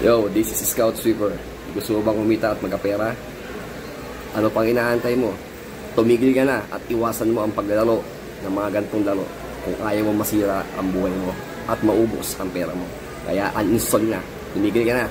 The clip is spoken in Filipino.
Yo, this is Scout Sweeper. Gusto mo bang kumita at magkapera? Ano pang inaantay mo? Tumigil ka na at iwasan mo ang paglalaro ng mga gantong laro kung ayaw mo masira ang buhay mo at maubos ang pera mo. Kaya uninstall na. Tumigil ka na.